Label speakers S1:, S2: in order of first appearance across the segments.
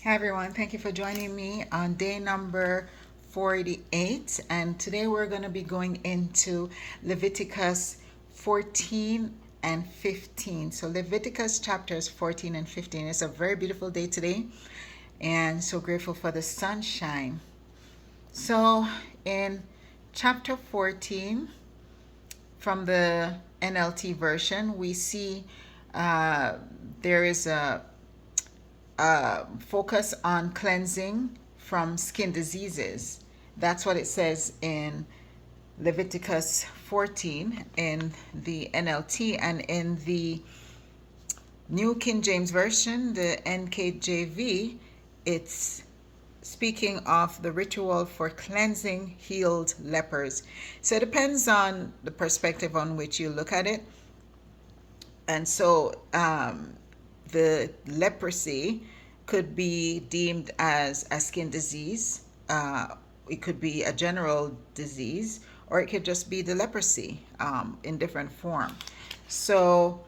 S1: Hi everyone, thank you for joining me on day number 48. And today we're going to be going into Leviticus 14 and 15. So Leviticus chapters 14 and 15. It's a very beautiful day today and so grateful for the sunshine. So in chapter 14 from the NLT version, we see there is a focus on cleansing from skin diseases. That's what it says in Leviticus 14 in the NLT, and in the New King James Version, the NKJV, it's speaking of the ritual for cleansing healed lepers. So it depends on the perspective on which you look at it. And so the leprosy could be deemed as a skin disease. It could be a general disease, or it could just be the leprosy in different form. So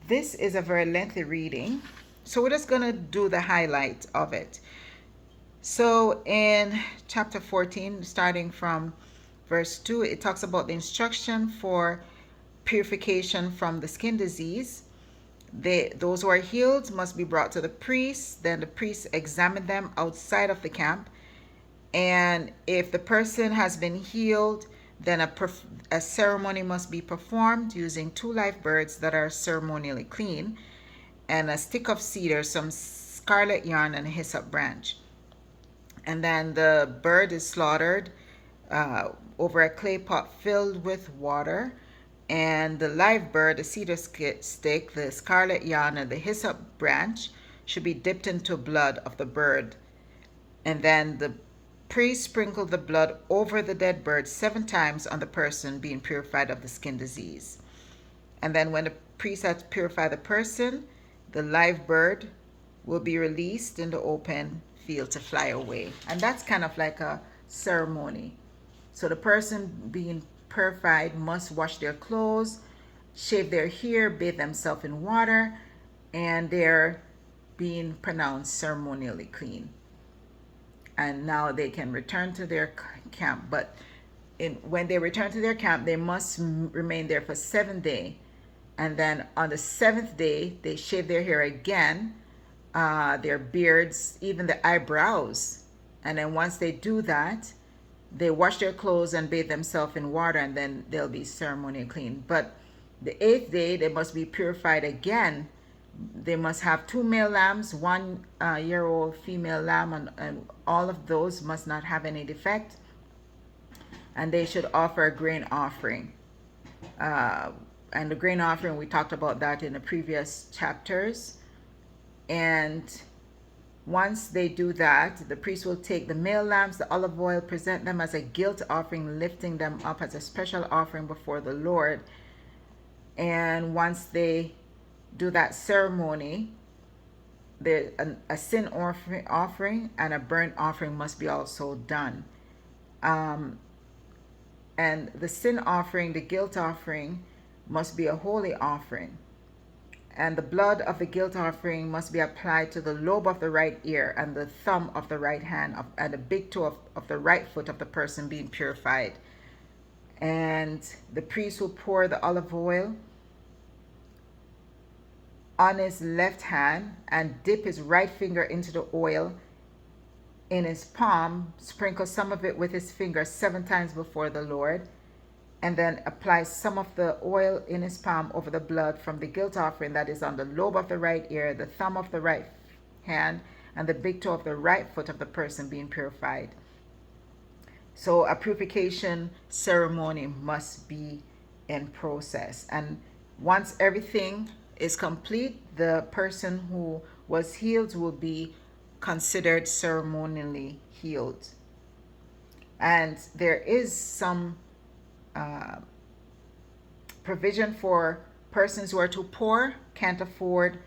S1: this is a very lengthy reading. So we're just going to do the highlight of it. So in chapter 14, starting from verse 2, it talks about the instruction for purification from the skin disease. Those who are healed must be brought to the priest. Then the priest examine them outside of the camp. And if the person has been healed, then a ceremony must be performed using 2 live birds that are ceremonially clean, and a stick of cedar, some scarlet yarn, and a hyssop branch. And then the bird is slaughtered over a clay pot filled with water. And the live bird, the cedar stick, the scarlet yarn, and the hyssop branch should be dipped into blood of the bird. And then the priest sprinkled the blood over the dead bird 7 times on the person being purified of the skin disease. And then when the priest has purified the person, the live bird will be released in the open field to fly away. And that's kind of like a ceremony. So the person being purified must wash their clothes, shave their hair, bathe themselves in water, and they're being pronounced ceremonially clean. And now they can return to their camp. But when they return to their camp, they must remain there for 7 days. And then on the 7th day, they shave their hair again, their beards, even the eyebrows. And then once they do that, they wash their clothes and bathe themselves in water, and then they'll be ceremonially clean. But the 8th day, they must be purified again. They must have 2 male lambs, 1-year-old female lamb, and all of those must not have any defect. And they should offer a grain offering. And the grain offering, we talked about that in the previous chapters. And once they do that, the priest will take the male lambs, the olive oil, present them as a guilt offering, lifting them up as a special offering before the Lord. And once they do that ceremony, a sin offering and a burnt offering must be also done. And the sin offering, the guilt offering, must be a holy offering. And the blood of the guilt offering must be applied to the lobe of the right ear and the thumb of the right hand and the big toe of the right foot of the person being purified. And the priest will pour the olive oil on his left hand and dip his right finger into the oil in his palm, sprinkle some of it with his finger 7 times before the Lord, and then apply some of the oil in his palm over the blood from the guilt offering that is on the lobe of the right ear, the thumb of the right hand, and the big toe of the right foot of the person being purified. So a purification ceremony must be in process. And once everything is complete, the person who was healed will be considered ceremonially healed. And there is some provision for persons who are too poor, can't afford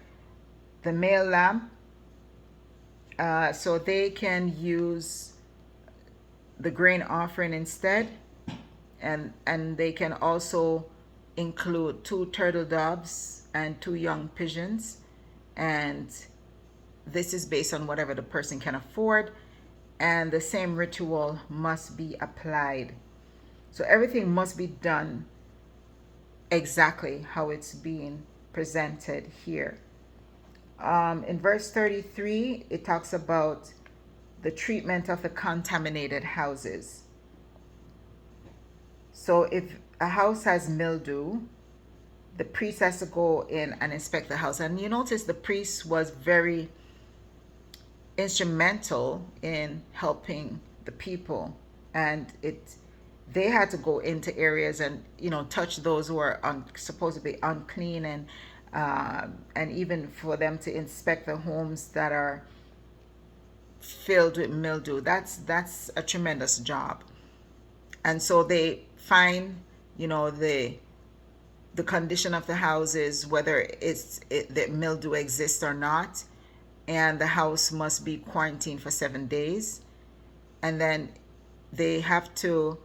S1: the male lamb, so they can use the grain offering instead, and they can also include 2 turtle doves and 2 young pigeons, and this is based on whatever the person can afford, and the same ritual must be applied. So everything must be done exactly how it's being presented here. In verse 33, it talks about the treatment of the contaminated houses. So if a house has mildew, the priest has to go in and inspect the house. And you notice the priest was very instrumental in helping the people, and they had to go into areas and touch those who are supposed to be unclean, and even for them to inspect the homes that are filled with mildew. That's a tremendous job. And so they find the condition of the houses, whether the mildew exists or not, and the house must be quarantined for 7 days. And then they have to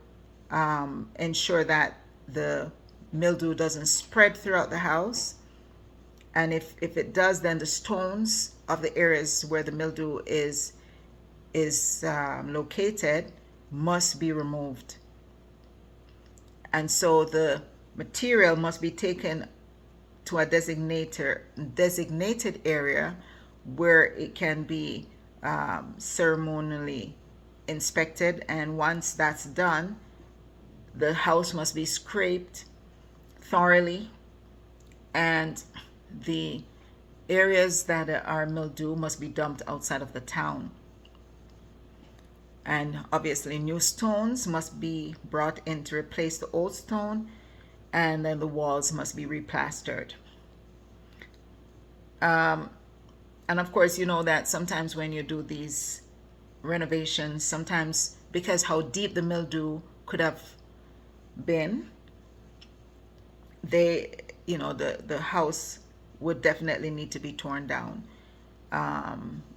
S1: ensure that the mildew doesn't spread throughout the house. And if it does, then the stones of the areas where the mildew is located must be removed. And so the material must be taken to a designated area where it can be ceremonially inspected. And once that's done, the house must be scraped thoroughly, and the areas that are mildew must be dumped outside of the town. And obviously new stones must be brought in to replace the old stone, and then the walls must be replastered. And of course, you know that sometimes when you do these renovations, sometimes because how deep the mildew could have been, the house would definitely need to be torn down,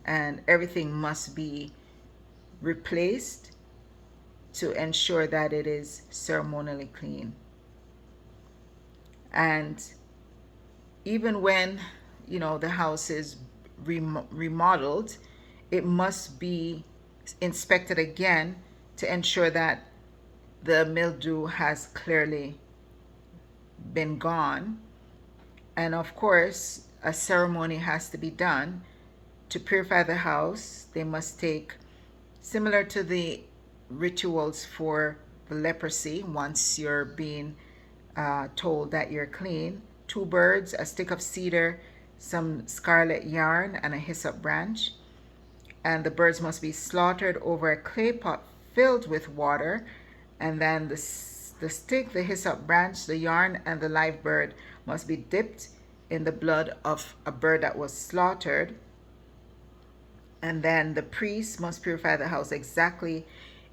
S1: and everything must be replaced to ensure that it is ceremonially clean. And even when the house is remodeled, it must be inspected again to ensure that the mildew has clearly been gone. And of course, a ceremony has to be done to purify the house. They must take, similar to the rituals for the leprosy, once you're being told that you're clean, 2 birds, a stick of cedar, some scarlet yarn, and a hyssop branch. And the birds must be slaughtered over a clay pot filled with water. And then the stick, the hyssop branch, the yarn, and the live bird must be dipped in the blood of a bird that was slaughtered. And then the priest must purify the house exactly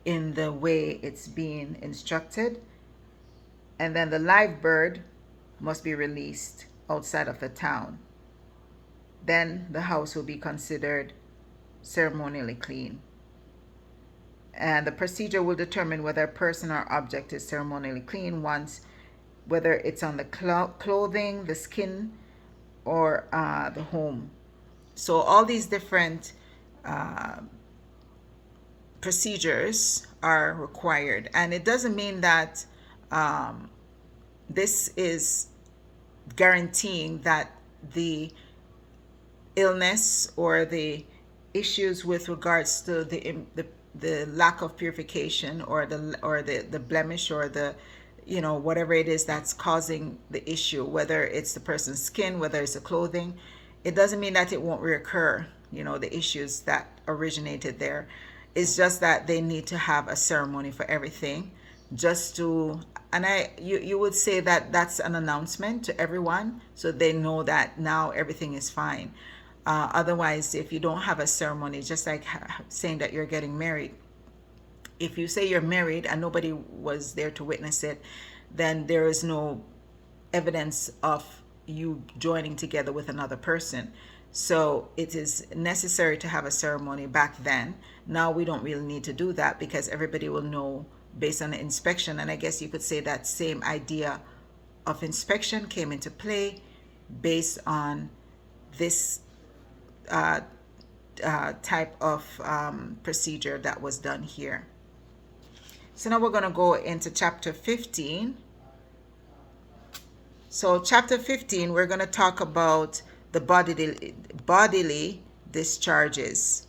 S1: in the way it's being instructed. And then the live bird must be released outside of the town. Then the house will be considered ceremonially clean. And the procedure will determine whether a person or object is ceremonially clean whether it's on the clothing, the skin, or the home. So all these different procedures are required. And it doesn't mean that this is guaranteeing that the illness or the issues with regards to the lack of purification or the blemish or the whatever it is that's causing the issue, whether it's the person's skin, whether it's the clothing, it doesn't mean that it won't reoccur, the issues that originated there. It's just that they need to have a ceremony for everything, you would say that that's an announcement to everyone so they know that now everything is fine. Otherwise, if you don't have a ceremony, just like saying that you're getting married, if you say you're married and nobody was there to witness it, then there is no evidence of you joining together with another person. So it is necessary to have a ceremony back then. Now we don't really need to do that because everybody will know based on the inspection. And I guess you could say that same idea of inspection came into play based on this type of procedure that was done here. So now we're going to go into chapter 15. So chapter 15, we're going to talk about the bodily discharges.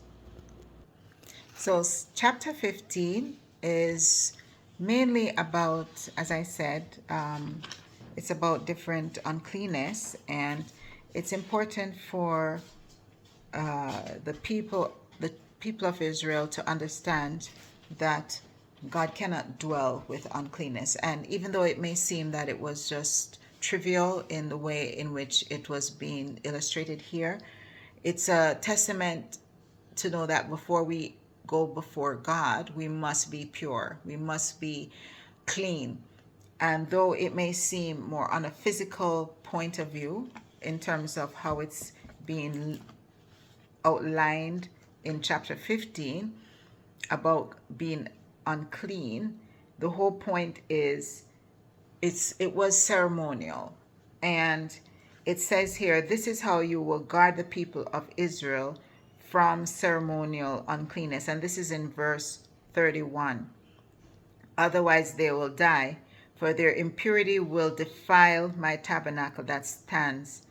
S1: So chapter 15 is mainly about, as I said, it's about different uncleanness, and it's important for the people of Israel to understand that God cannot dwell with uncleanness. And even though it may seem that it was just trivial in the way in which it was being illustrated here, it's a testament to know that before we go before God, we must be pure. We must be clean. And though it may seem more on a physical point of view in terms of how it's being outlined in chapter 15 about being unclean, the whole point is it was ceremonial. And it says here, this is how you will guard the people of Israel from ceremonial uncleanness. And this is in verse 31. Otherwise they will die, for their impurity will defile my tabernacle that stands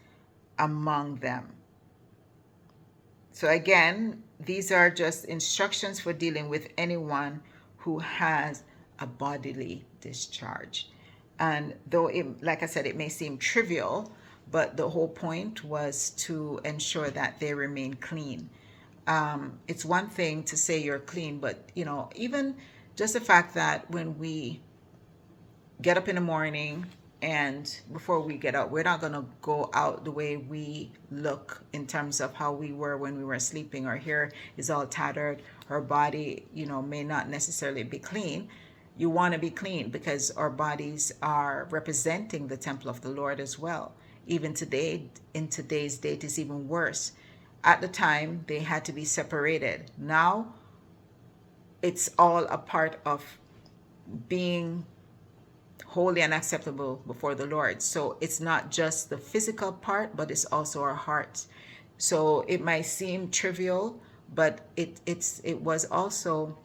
S1: among them. So again, these are just instructions for dealing with anyone who has a bodily discharge. And though, like I said, it may seem trivial, but the whole point was to ensure that they remain clean. It's one thing to say you're clean, but even just the fact that when we get up in the morning and before we get out, we're not going to go out the way we look in terms of how we were when we were sleeping. Our hair is all tattered. Our body, may not necessarily be clean. You want to be clean because our bodies are representing the temple of the Lord as well. Even today, in today's date, is even worse. At the time, they had to be separated. Now, it's all a part of being holy and acceptable before the Lord. So it's not just the physical part, but it's also our hearts. So it might seem trivial, but it was also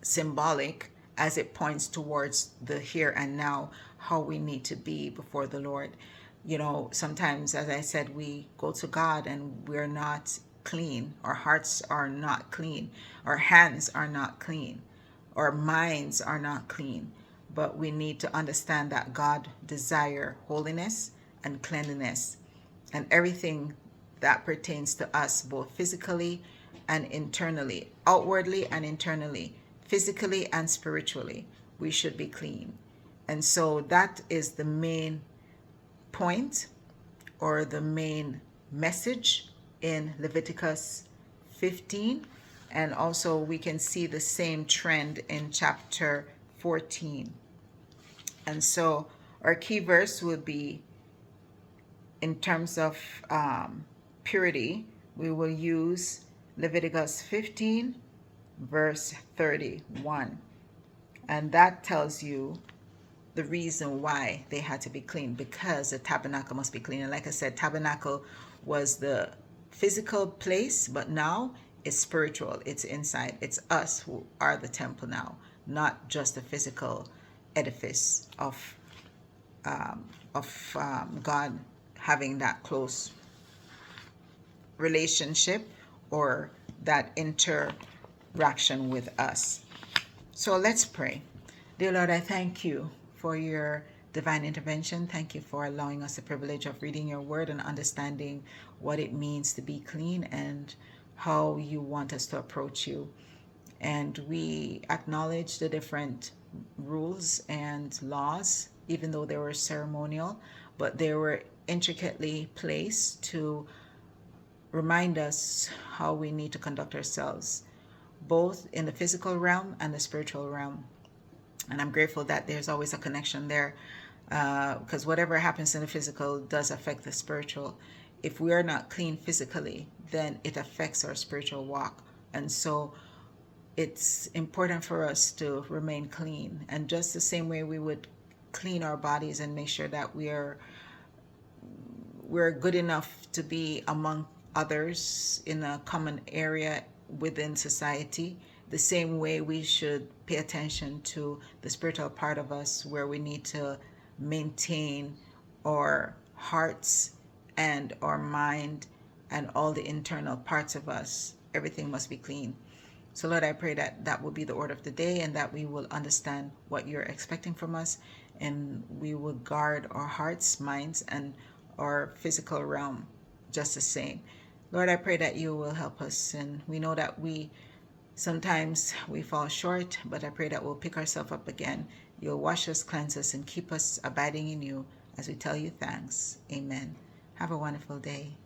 S1: symbolic as it points towards the here and now, how we need to be before the Lord. Sometimes, as I said, we go to God and we're not clean. Our hearts are not clean. Our hands are not clean. Our minds are not clean. But we need to understand that God desires holiness and cleanliness and everything that pertains to us, both physically and internally, outwardly and internally, physically and spiritually. We should be clean. And so that is the main point or the main message in Leviticus 15. And also we can see the same trend in chapter 14. And so our key verse would be, in terms of purity, we will use Leviticus 15, verse 31. And that tells you the reason why they had to be clean, because the tabernacle must be clean. And like I said, tabernacle was the physical place, but now it's spiritual. It's inside. It's us who are the temple now, not just the physical edifice of God having that close relationship or that interaction with us. So let's pray. Dear Lord, I thank you for your divine intervention. Thank you for allowing us the privilege of reading your word and understanding what it means to be clean and how you want us to approach you. And we acknowledge the different rules and laws, even though they were ceremonial, but they were intricately placed to remind us how we need to conduct ourselves, both in the physical realm and the spiritual realm. And I'm grateful that there's always a connection there, because whatever happens in the physical does affect the spiritual. If we are not clean physically, then it affects our spiritual walk. And so it's important for us to remain clean. And just the same way we would clean our bodies and make sure that we're good enough to be among others in a common area within society, the same way we should pay attention to the spiritual part of us where we need to maintain our hearts and our mind and all the internal parts of us. Everything must be clean. So, Lord, I pray that that will be the order of the day and that we will understand what you're expecting from us, and we will guard our hearts, minds, and our physical realm just the same. Lord, I pray that you will help us. And we know that sometimes we fall short, but I pray that we'll pick ourselves up again. You'll wash us, cleanse us, and keep us abiding in you as we tell you thanks. Amen. Have a wonderful day.